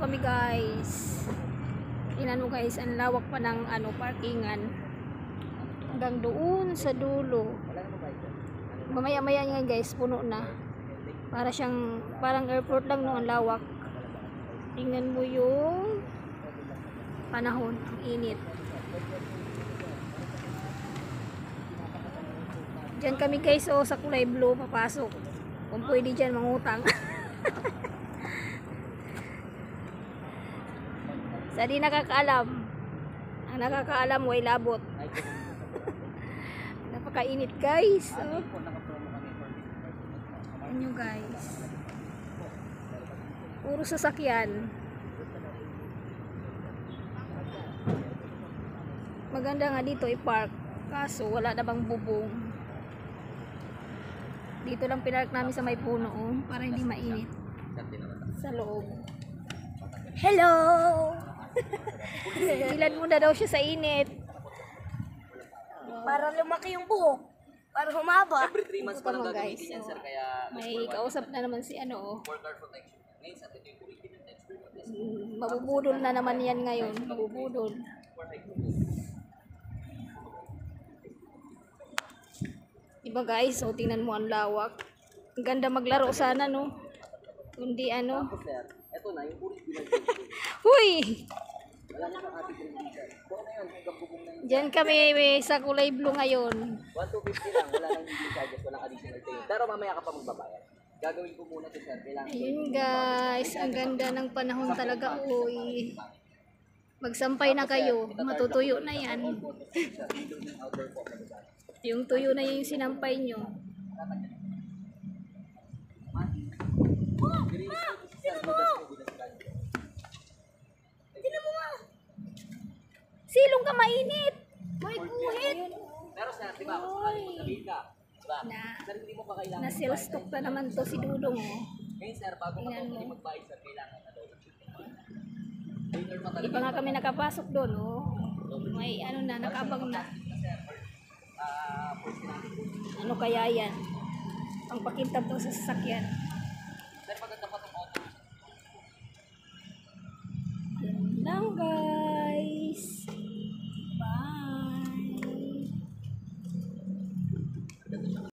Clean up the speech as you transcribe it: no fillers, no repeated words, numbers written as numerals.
kami guys. Tingnan mo guys, ang lawak pa ng parkingan. Hanggang doon sa dulo. Mamaya-maya nga guys, puno na. Parang airport lang no, ang lawak. Tingnan mo yung panahon, ang init. Diyan kami guys, sa kulay blue papasok. Kung pwede dyan mangutang. Sa di nakakaalam. Ang nakakaalam, way labot. Napakainit guys. Ayan nyo guys. Puro sasakyan. Maganda nga dito i-park. Kaso wala na bang bubong. Dito lang pinark namin sa may puno para hindi mainit. Sa loob. Hello! Ilan muna daw siya sa init. Para lumaki yung buhok. Para humaba. Every 3 months pa lang gagamitin yan, sir. Kaya May kausap na naman si for car protection. Ngayon, sa atin yung curriculum next week. mabubudol na naman yan ngayon. Mabubudol. Diba guys, tingnan mo ang lawak. Ang ganda maglaro sana no. Kundi Tapos, sir, eto na yung curriculum. Huy! Wala na kang ating curriculum. Kung ano yun, hanggang bubong na yun. Diyan kami sa kulay blue ngayon. 1,250 lang. Wala nang hindi charges. Walang additional pay. Pero mamaya ka pa magbabayad. Gagawin ko muna ito, sir. Kailangan. Ayun guys, ang ganda ng panahon talaga. Uy. Magsampay na kayo. Matutuyo na yan. Yung tuyo na yung sinampay nyo. Silong ka mainit. May guhit. Pero sir, di ba? Kung sakaling magsabihin ka, diba? Sir, hindi mo pa kailangan. Na sales stock na naman to si Dudong. Ngayon, sir, bago ka Tingnan mo. hindi magbayad, sir, kailangan na daw. Later pa Di pa nga kami nakapasok doon. May na, nakabang na. Ano kaya yan? Ang pakintab to sa sasakyan. Sir, maganda pa